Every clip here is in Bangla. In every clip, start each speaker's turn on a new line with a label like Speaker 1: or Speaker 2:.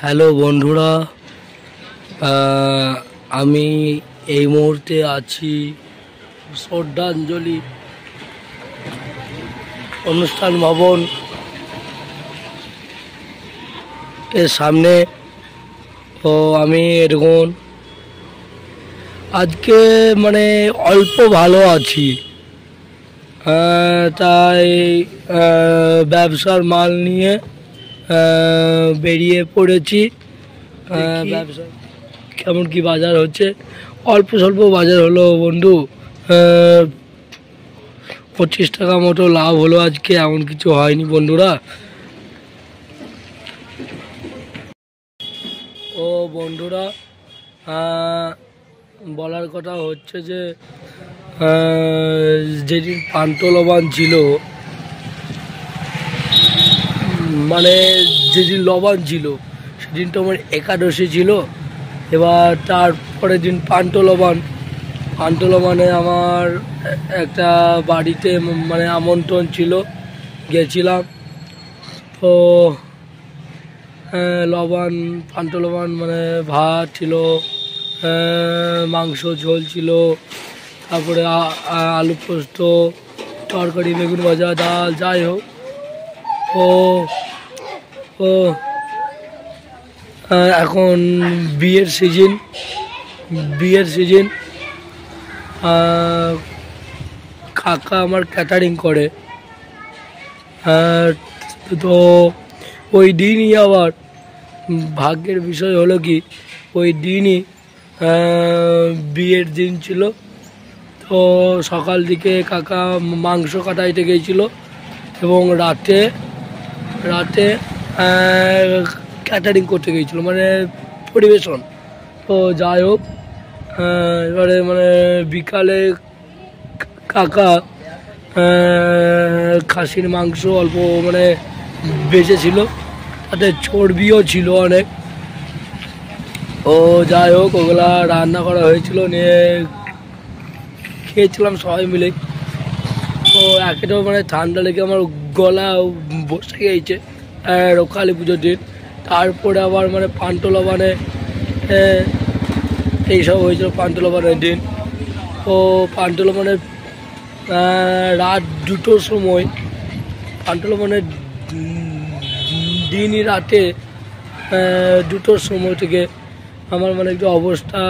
Speaker 1: হ্যালো বন্ধুরা, আমি এই মুহূর্তে আছি শ্রদ্ধাঞ্জলি অনুষ্ঠান ভবন এর সামনে। তো আমি এরকম আজকে অল্প ভালো আছি, তাই ব্যবসার মাল নিয়ে বেরিয়ে পড়েছি। ব্যবসা কেমন কি বাজার হচ্ছে? অল্প স্বল্প বাজার হলো বন্ধু, 25 টাকা মতো লাভ হলো আজকে, এমন কিছু হয়নি বন্ধুরা। ও বন্ধুরা, বলার কথা হচ্ছে যে যেদিন পান্তুলবান ছিল, যেদিন লবান ছিল সেদিন তো আমার একাদশী ছিল। এবার তারপরের দিন পান্তুলবানে আমার একটা বাড়িতে আমন্ত্রণ ছিল, গেছিলাম। তো পান্তুলবান ভাত ছিল, মাংস ঝোল ছিল, তারপরে আলু পোস্ত, তরকারি, বেগুন ভাজা, ডাল, যাই হোক। ও এখন বিয়ের সিজন। কাকা আমার ক্যাটারিং করে, তো ওই দিনই আবার ভাগ্যের বিষয় হলো কি, ওই দিনই বিয়ের দিন ছিল। তো সকাল দিকে কাকা মাংস কাটাইতে গিয়েছিল এবং রাতে ক্যাটারিং করতে গিয়েছিল, পরিবেশন। তো যাই হোক, এবারে বিকালে কাকা খাসির মাংস অল্প বেঁচেছিল, তাতে চর্বিও ছিল অনেক। ও যাই হোক, ওগুলা রান্না করা হয়েছিল, নিয়ে খেয়েছিলাম সবাই মিলে। তো একেটাও ঠান্ডা লেগে আমার গলা বসে গিয়েছে কালী পুজোর দিন। তারপরে আবার পান্তুলবানে এইসব হয়েছিল পান্তুলবানের দিন। তো পান্তুলবানের রাত 2টোর সময়, পান্তুলবানের দিনই রাতে 2টোর সময় থেকে আমার একটু অবস্থা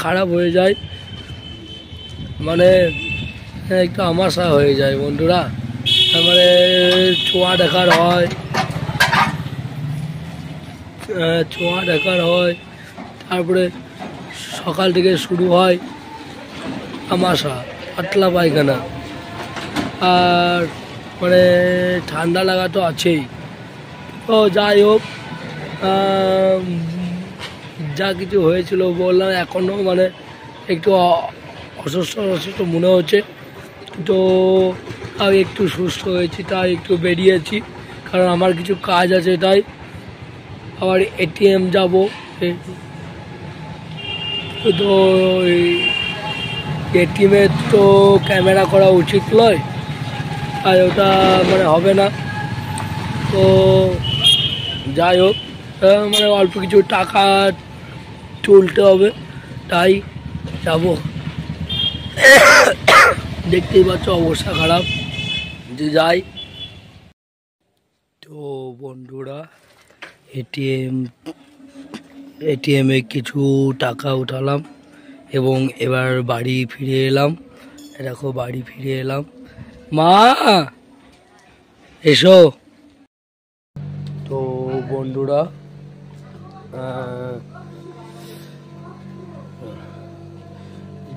Speaker 1: খারাপ হয়ে যায়, একটু আমাশা হয়ে যায় বন্ধুরা। ছোঁয়া দেখার হয়, তারপরে সকাল থেকে শুরু হয় আমাশা, পাতলা পায়খানা, আর ঠান্ডা লাগা তো আছেই। তো যাই হোক, যা কিছু হয়েছিল বললাম, এখনও একটু অসুস্থ মনে হচ্ছে। তো আমি একটু সুস্থ হয়েছি, তাই একটু বেরিয়েছি, কারণ আমার কিছু কাজ আছে, তাই আবার এটিএম যাব। তো এটিএমে তো ক্যামেরা করা উচিত নয়, আর ওটা হবে না। তো যাই হোক, অল্প কিছু টাকা তুলতে হবে, তাই যাব। দেখতেই পাচ্ছ অবস্থা খারাপ, যে যাই। তো বন্ধুরা, এটিএমে কিছু টাকা উঠালাম এবং এবার বাড়ি ফিরে এলাম। দেখো বাড়ি ফিরে এলাম। মা এসো। তো বন্ধুরা,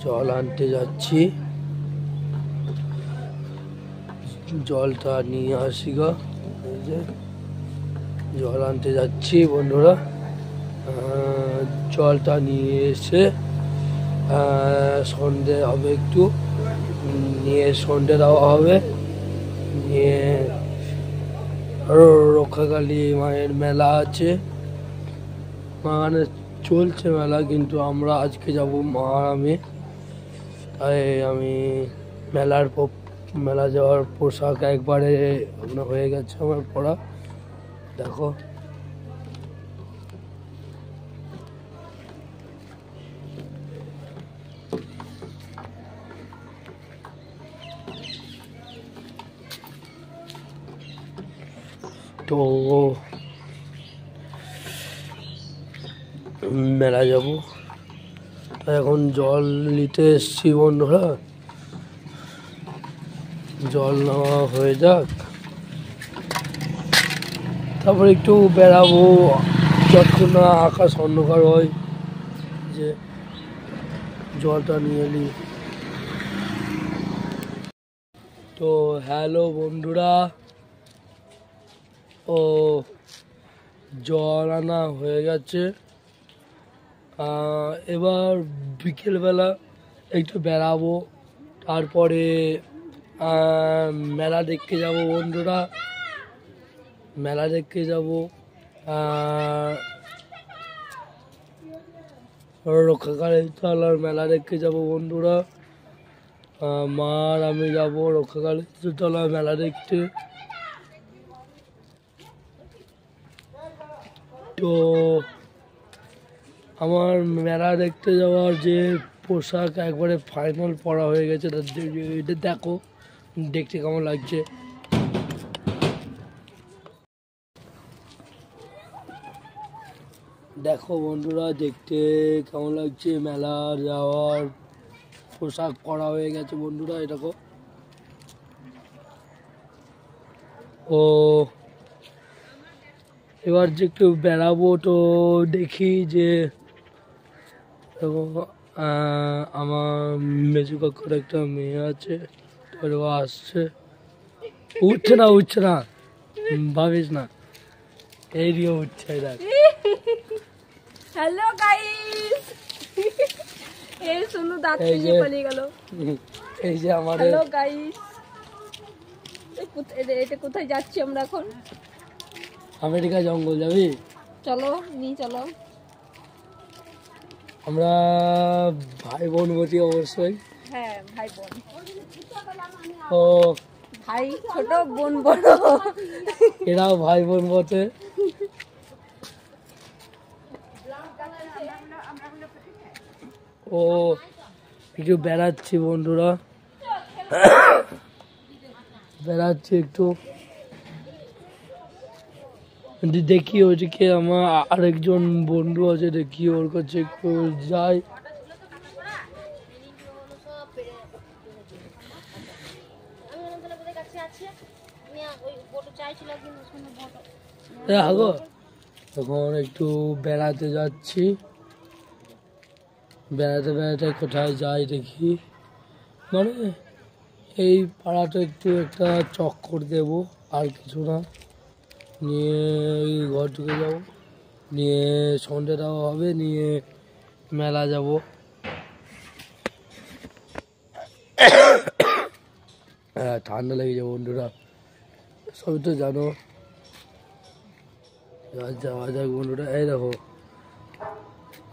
Speaker 1: জল আনতে যাচ্ছি, জলটা নিয়ে আসি গো। এই যে জল আনতে যাচ্ছি বন্ধুরা, জলটা নিয়ে এসে সন্ধে হবে, একটু নিয়ে সন্ধে দেওয়া হবে, নিয়ে রক্ষাকালী মায়ের মেলা আছে, চলছে মেলা, কিন্তু আমরা আজকে যাব মা আর আমি। তাই আমি মেলা যাওয়ার পোশাক একবারে হয়ে গেছে আমার পরা। দেখো তো মেলা যাব, এখন জল নিতে এসছি বন্ধুরা। জল নেওয়া হয়ে যাক, তারপর একটু বেড়াবো যতক্ষণ না আকাশ অন্ধকার হয়, যে জলটা নিয়ে নিই। তো হ্যালো বন্ধুরা, ও জল আনা হয়ে গেছে। এবার বিকেলবেলা একটু বেড়াবো, তারপরে মেলা দেখতে যাব বন্ধুরা। মেলা দেখতে যাব, রক্ষাকালী তলার মেলা দেখতে যাব বন্ধুরা। মা আর আমি যাব রক্ষাকালী তলার মেলা দেখতে। তো আমার মেলা দেখতে যাওয়ার যে পোশাক একবারে ফাইনাল পরা হয়ে গেছে, এটা দেখো দেখতে কেমন লাগছে। দেখো বন্ধুরা দেখতে কেমন লাগছে, মেলার যাওয়ার পোশাক পরা হয়ে গেছে বন্ধুরা। এই দেখো, ও এবার যে একটু বেড়াবো, তো দেখি যে আমার মেজু কাকুর একটা মেয়ে আছে, ও আসছে। উঠছে না ভাবিস না, এই দিয়ে উঠছে। দেখ,
Speaker 2: হ্যালো গাইস, এই শুনু দাঁত ভেঙে পালিয়ে গেল।
Speaker 1: এই যে আমাদের
Speaker 2: হ্যালো গাইস, এটা কোথায় যাচ্ছি আমরা এখন?
Speaker 1: আমেরিকা জঙ্গল যাবি?
Speaker 2: চলো নি চলো।
Speaker 1: আমরা ভাই বোন বটি অবশ্যই।
Speaker 2: হ্যাঁ ভাই বোন।
Speaker 1: ও
Speaker 2: ভাই ছোট বোন বড়,
Speaker 1: এরাও ভাই বোন বটে। ও একটু বেড়াচ্ছি বন্ধুরা, বেড়াচ্ছি একটু। দেখি ওদিকে আমার আরেকজন বন্ধু আছে, দেখি ওর কাছে একটু যাই। এখন একটু বেড়াতে যাচ্ছি, বেড়াতে বেড়াতে কোথায় যাই দেখি। মানে এই পাড়াটা একটু একটা চক্কর দেবো, আর কিছু না। নিয়ে ঘর ঢুকে যাবো, নিয়ে সন্ধে দেওয়া হবে, নিয়ে মেলা যাব। হ্যাঁ ঠান্ডা লেগে যাবো বন্ধুরা, সবই তো জানো। যাওয়া যাক বন্ধুরা। এই দেখো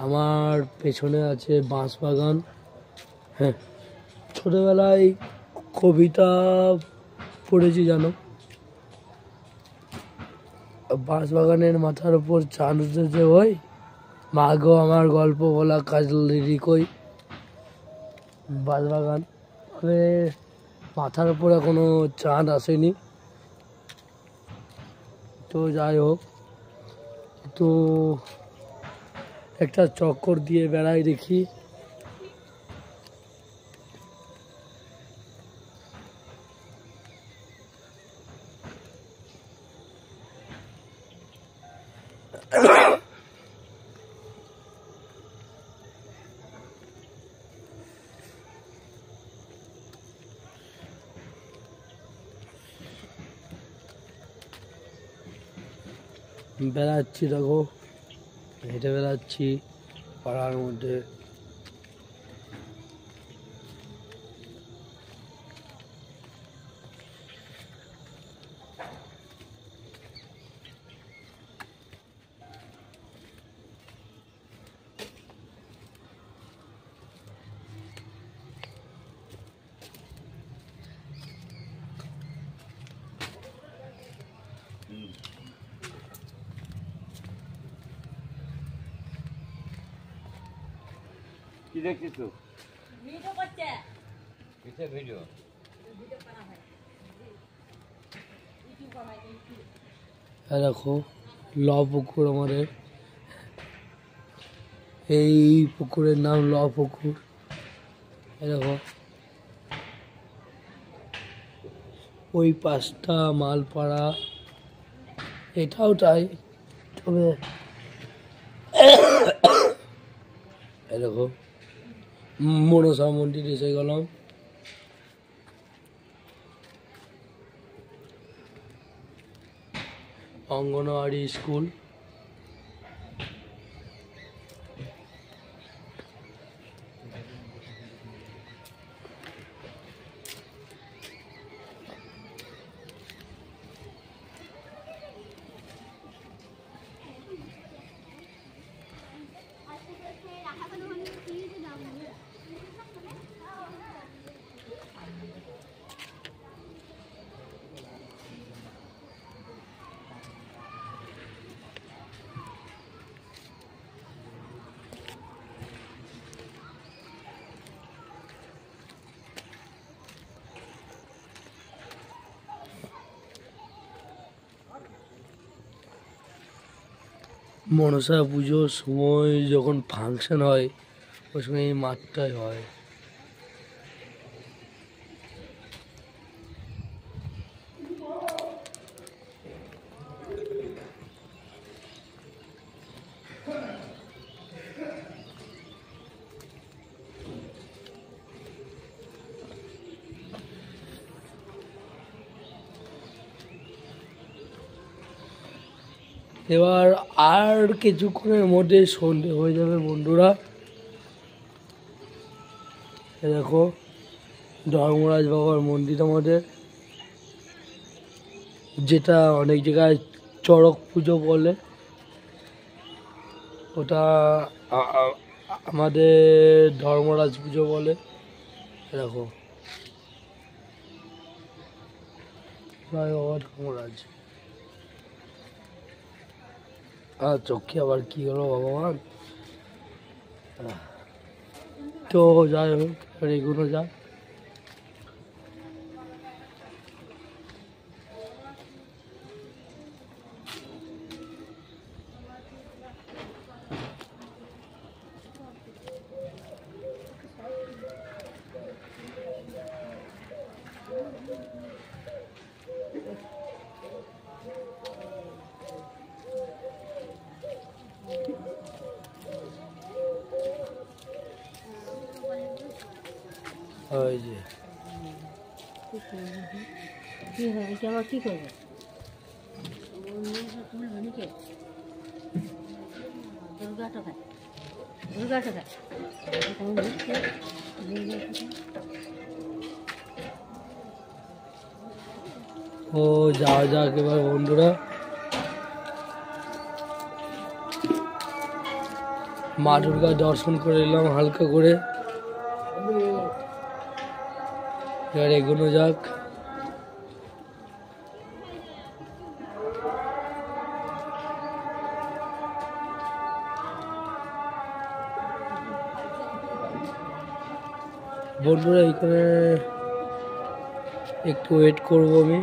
Speaker 1: আমার পেছনে আছে বাঁশ বাগান। হ্যাঁ, ছোটবেলায় কবিতা পড়েছি জানো, বাঁশ বাগানের মাথার উপর চাঁদ উঠেছে ওই, মা গো আমার গল্প বলা কাজলি কই। বাঁশ বাগান, তবে মাথার উপর এখনো চাঁদ আসেনি। তো যাই হোক, তো একটা চক্কর দিয়ে বেড়াই দেখি। বেড়াচ্ছি দেখো, হেঁটে বেড়াচ্ছি পাড়ার মধ্যে।
Speaker 3: কি দেখছিস তো? ভিডিও করছে। কিসের ভিডিও? ভিডিও করা হয়। ইউটিউব বানাই ইউটিউব।
Speaker 1: দেখো ল পুকুর আমাদের, এই পুকুরের নাম ল পুকুর। দেখো ওই পাশটা মালপাড়া, এটাও তাই, তবে দেখো মনসা মন্দির এসে গেলাম। অঙ্গনওয়াড়ি স্কুল, মনসা পুজোর সময় যখন ফাংশন হয় ওই সময় এই মাঠটাই হয়। এবার আর কিছুক্ষণের মধ্যে সন্ধে হয়ে যাবে বন্ধুরা। দেখো ধর্মরাজ বাবার মন্দির আমাদের, যেটা অনেক জায়গায় চড়ক পুজো বলে, ওটা আমাদের ধর্মরাজ পুজো বলে। দেখো জয় বাবা ধর্মরাজ। চোখে আবার কি হলো ভগবান। তো যাই হোক এগুলো যাক। ওই যে
Speaker 2: কি হয় এটা আবার কি করবে? দুর্গা টাকা
Speaker 1: ও যাওয়া যাক এবার বন্ধুরা। মা দুর্গা দর্শন করে এলাম হালকা করে, এবার এগোনো যাক। বন্ধুরা এখানে একটু ওয়েট করবো আমি।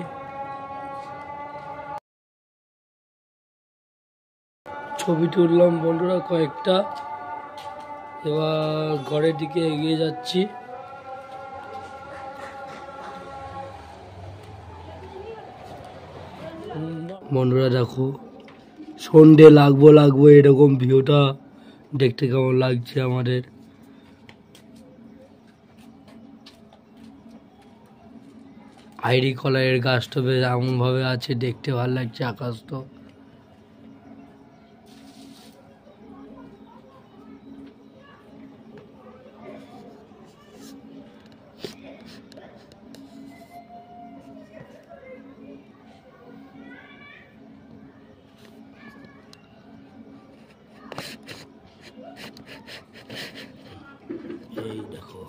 Speaker 1: ছবি তুললাম বন্ধুরা কয়েকটা, এবার ঘরের দিকে এগিয়ে যাচ্ছি। বন্ধুরা দেখো সন্ধে লাগবো এরকম ভিউটা দেখতে কেমন লাগছে আমাদের। আইরি কলাইয়ের গাছটা বেশ এমন ভাবে আছে, দেখতে ভালো লাগছে। আকাশ তো এই দেখো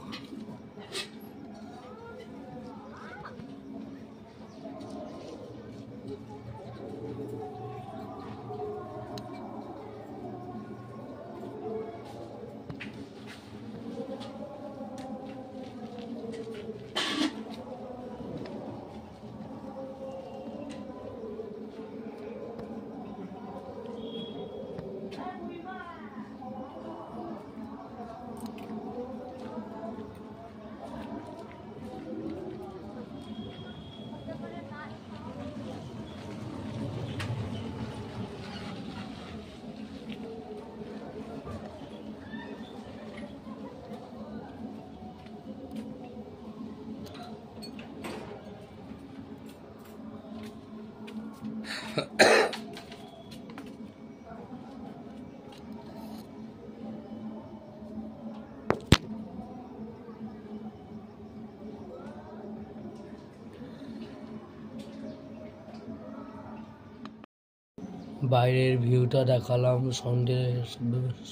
Speaker 1: বাইরের ভিউটা দেখালাম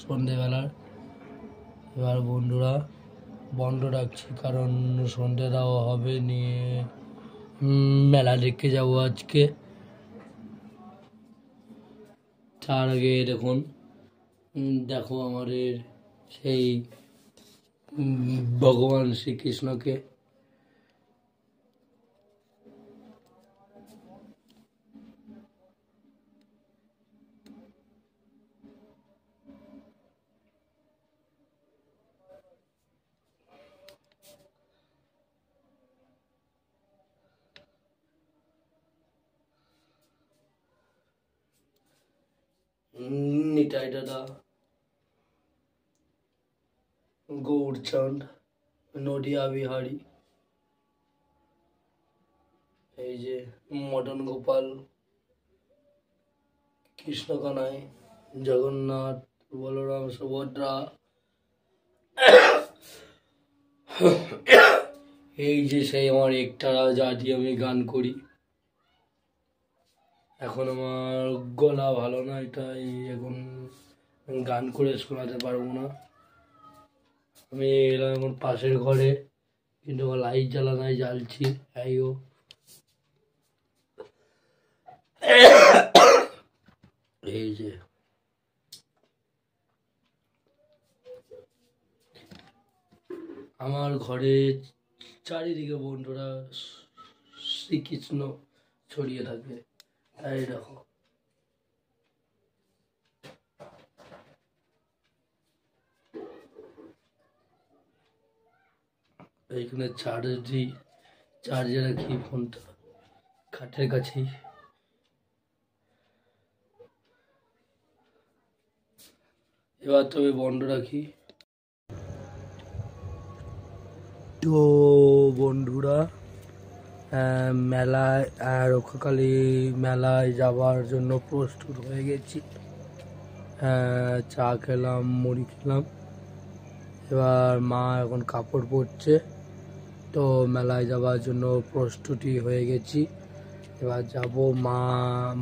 Speaker 1: সন্ধেবেলার। এবার বন্ধুরা বন্ধ রাখছি, কারণ সন্ধে দেওয়া হবে, নিয়ে মেলা দেখতে যাবো আজকে। তার আগে দেখুন, দেখো আমাদের সেই ভগবান শ্রীকৃষ্ণকে। নিতাই দাদা, গৌরচাঁদ, নদিয়া বিহারী, এই যে মদন গোপাল, কৃষ্ণ কানাই, জগন্নাথ, বলরাম, সুভদ্রা, এই যে সেই আমার একতারা, যা দিয়ে আমি গান করি। এখন আমার গলা ভালো না, তাই এখন গান করে শোনাতে পারবো না। আমি এলাম এখন পাশের ঘরে, কিন্তু লাইট জ্বালানায় জ্বালছি। আইও এই যে আমার ঘরে চারিদিকে বন্ধুরা শ্রীকৃষ্ণ ছড়িয়ে থাকবে, তাই দেখো। এইখানে চার্জে রাখি ফোনটা, খাটের কাছেই। এবার তবে বন্ধ রাখি। তো বন্ধুরা, মেলায় রক্ষাকালী মেলায় যাওয়ার জন্য প্রস্তুত হয়ে গেছি। চা খেলাম, মুড়ি খেলাম। এবার মা এখন কাপড় পরছে, তো মেলায় যাওয়ার জন্য প্রস্তুতি হয়ে গেছি। এবার যাব,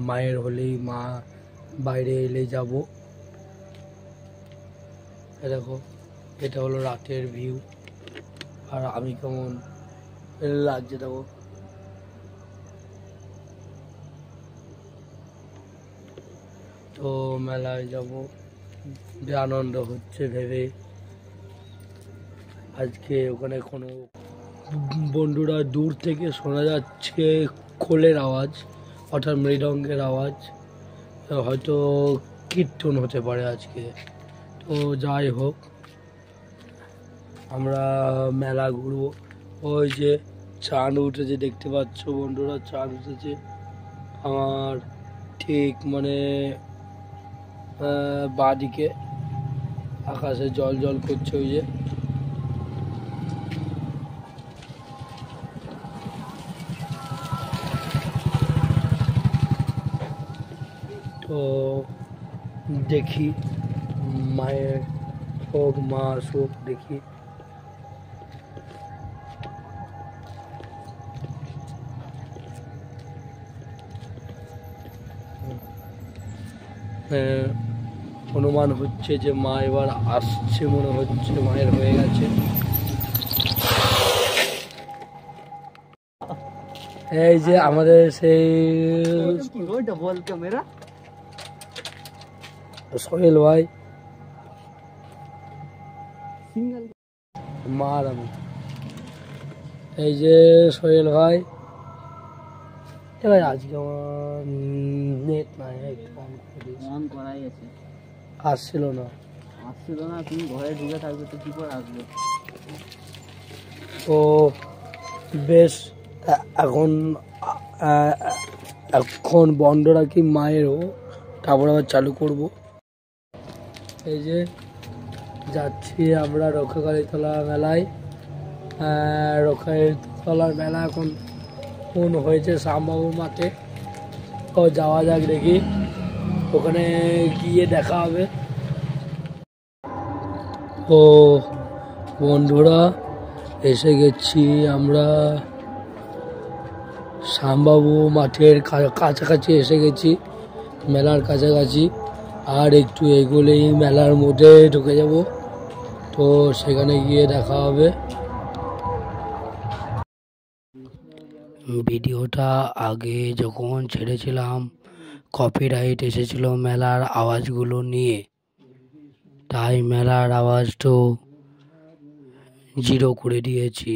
Speaker 1: মায়ের হলেই, মা বাইরে এলে যাব। দেখো, এটা হলো রাতের ভিউ, আর আমি কেমন লাগছে দেখো। তো মেলায় যাব, যে আনন্দ হচ্ছে ভেবে। আজকে ওখানে কোনো বন্ধুরা দূর থেকে শোনা যাচ্ছে খোলের আওয়াজ, অর্থাৎ মৃদঙ্গের আওয়াজ, হয়তো কীর্তন হতে পারে আজকে। তো যাই হোক, আমরা মেলা ঘুরবো। ওই যে চাঁদ উঠেছে, দেখতে পাচ্ছ বন্ধুরা, চাঁদ উঠেছে আমার ঠিক মানে বাঁদিকে, আকাশে জল জল করছে। ওই যে তো দেখি, মায়ের হোক, মা আসুক, দেখি। অনুমান হচ্ছে যে মা এবার আসছে, মনে হচ্ছে মায়ের হয়ে গেছে। এই যে আমাদের সেই সোহেল ভাই, মা আর আমি, এই যে সোহেল ভাই। এবার আজকে আমার নেট নাই, অন করাই আছে, আসছিল না। তুমি ঘরে ঢুকে থাকবে তো কি করে আসবে? তো বেশ, এখন বন্ধ রাখি মায়েরও, তারপর আবার চালু করব। এই যে যাচ্ছি আমরা রক্ষাকালীতলা মেলায়। রক্ষাকালীতলার মেলা এখন হয়েছে শ্যামবাবু মাঠে। তো যাওয়া যাক দেখি, ওখানে গিয়ে দেখা হবে। ও বন্ধুরা, এসে গেছি আমরা শ্যামবাবু মাঠের কাছাকাছি এসে গেছি, মেলার কাছাকাছি। আর একটু এগোলেই মেলার মধ্যে ঢুকে যাব, তো সেখানে গিয়ে দেখা হবে। ভিডিওটা আগে যখন ছেড়েছিলাম কপিরাইট এসেছিল মেলার আওয়াজগুলো নিয়ে, তাই মেলার আওয়াজটা 0 করে দিয়েছি।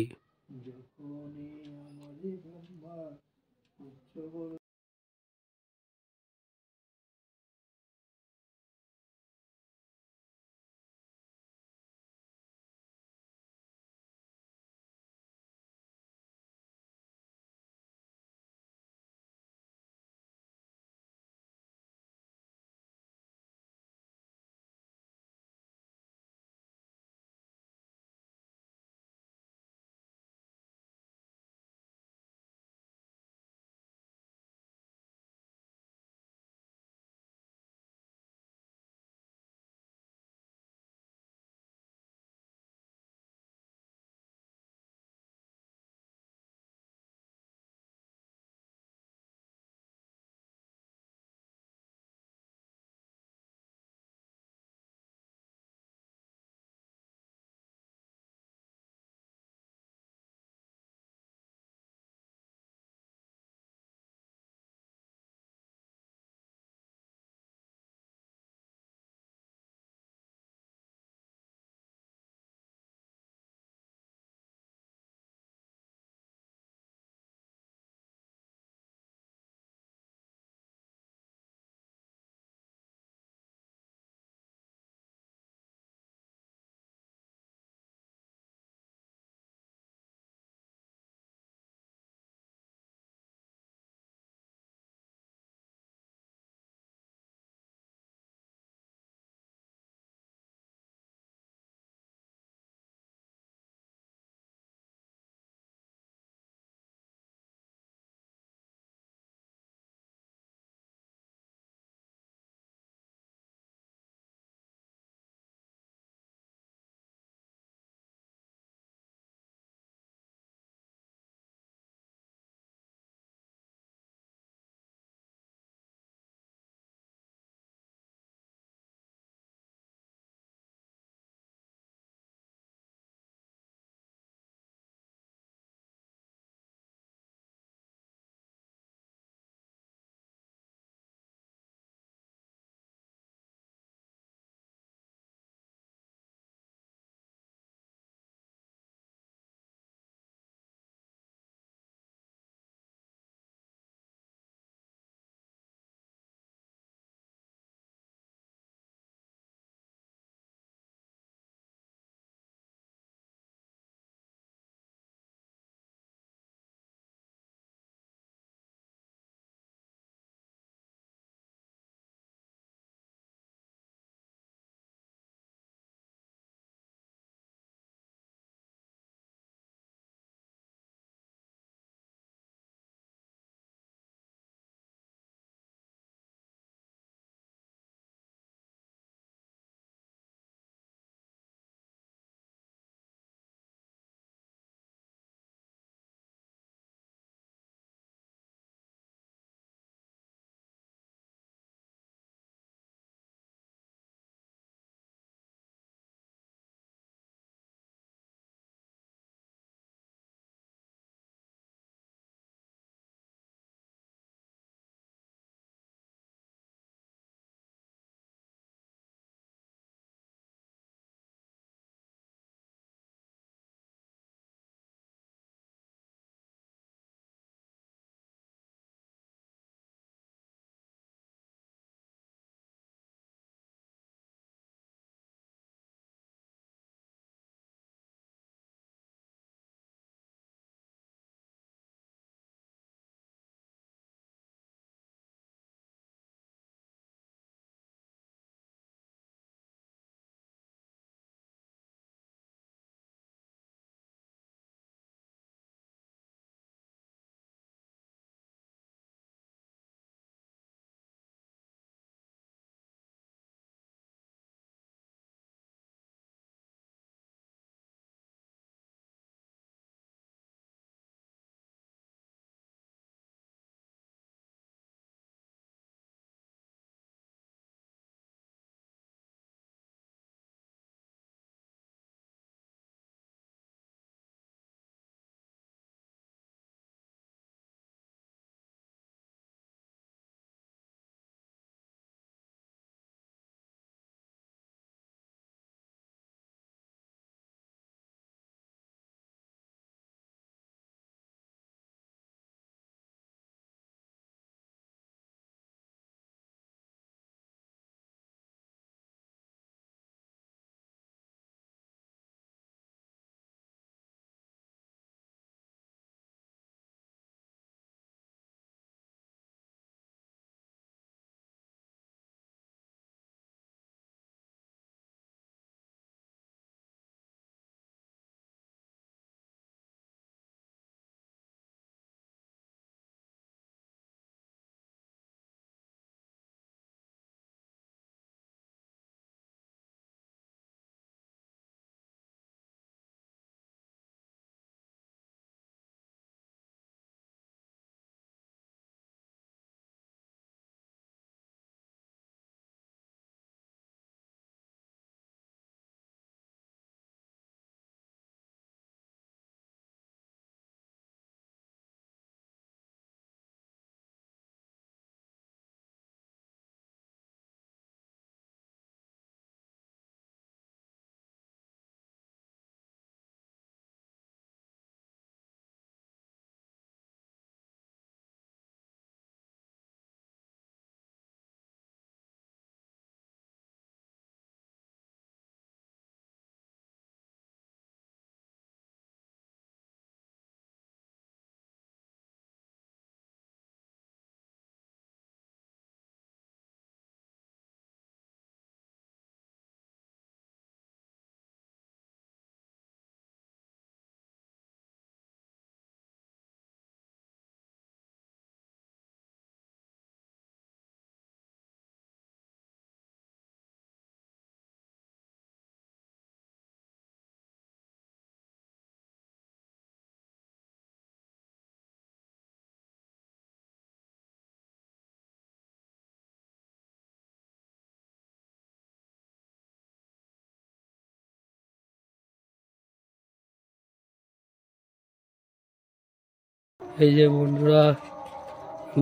Speaker 1: এই যে বন্ধুরা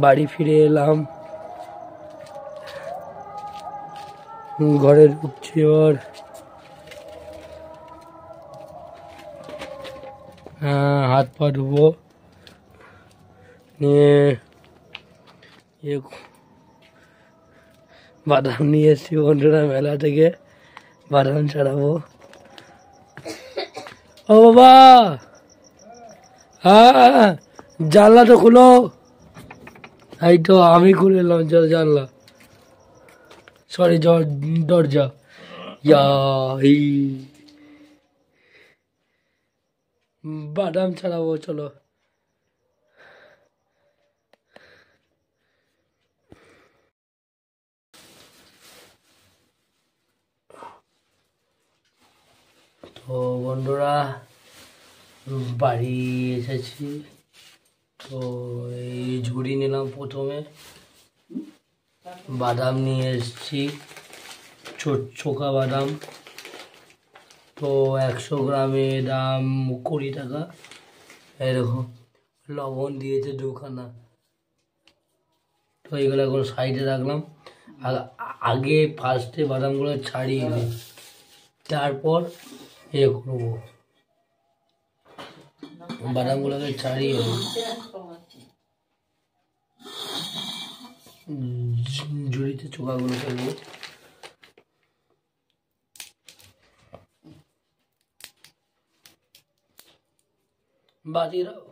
Speaker 1: বাড়ি ফিরে এলাম, ঘরে ঢুকছি এবার। হাত পা ধুবো, নিয়ে বাদাম নিয়ে এসছি বন্ধুরা মেলা থেকে, বাদাম ছাড়াবো। ও বাবা, হ্যাঁ জানলা তো খুলো। এই তো আমি খুলে এলাম জানলা, সরি দরজা। বাদাম ছাড়াবো, চলো। তো বন্ধুরা বাড়ি এসেছি, তো এই ঝুড়ি নিলাম প্রথমে, বাদাম নিয়ে এসেছি, চোখা বাদাম। তো 100 গ্রামে দাম 20 টাকা। এরকম লবণ দিয়েছে 2 খানা। তো এইগুলো এখন সাইডে রাখলাম। আগে ফার্স্টে বাদামগুলো ছাড়িয়ে দিই, তারপর এ করবো, বাদামগুলোকে ছাড়িয়ে ঝুড়িতে চোখাগুলো ফেলবো। বাজিরাও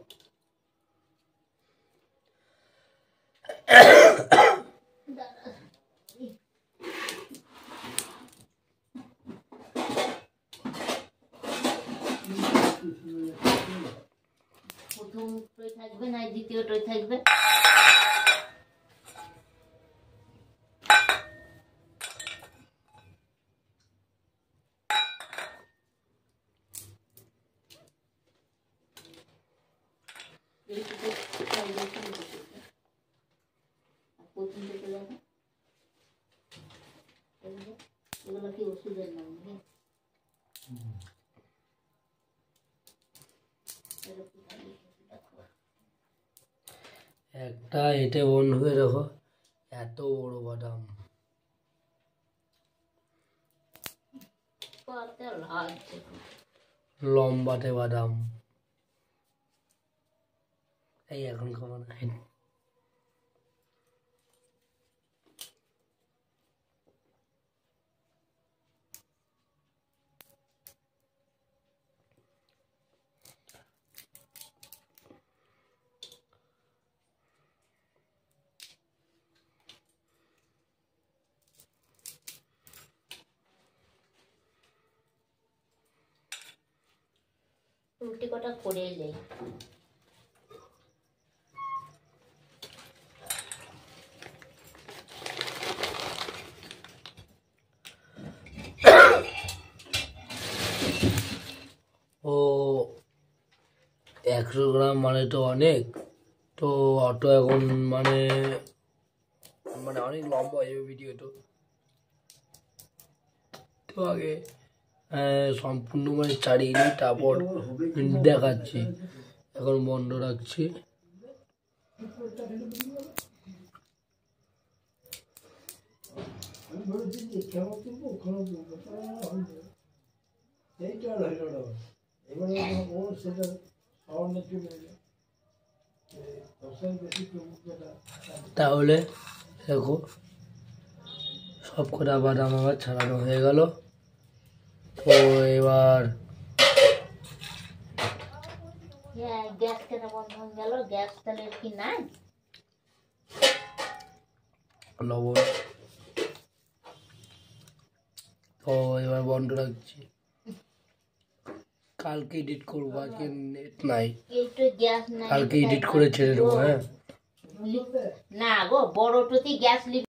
Speaker 4: প্রথমটাই থাকবে না দ্বিতীয়টাই থাকবে। এগুলো কি ওষুধের নাম?
Speaker 1: একটা এতে বন্ধ হয়ে দেখো, এত বড় বাদাম। লম্বাটে বাদাম, এই এখন খাবো না।
Speaker 4: রুটি কটা করে যাই।
Speaker 1: ও 100 গ্রাম মানে তো অনেক, তো অত এখন মানে অনেক লম্বা হয়ে যাবে ভিডিও। তো আগে সম্পূর্ণ মানে ছাড়িয়ে নিই, তারপর দেখাচ্ছি। এখন বন্ধ রাখছি। তাহলে দেখো সব কটা বাদাম আমার ছাড়ানো হয়ে গেল। তো এবার
Speaker 4: গ্যাস কেন বন্ধ হয়ে গেল? গ্যাস তাহলে কি নাই?
Speaker 1: লবণ। তো এবার বন্ধ রাখছি, কালকে এডিট করবো, আজকে নেট নাই, কালকে এডিট করে ছেড়ে দেবো। হ্যাঁ
Speaker 4: না গো, বড় টুতি গ্যাস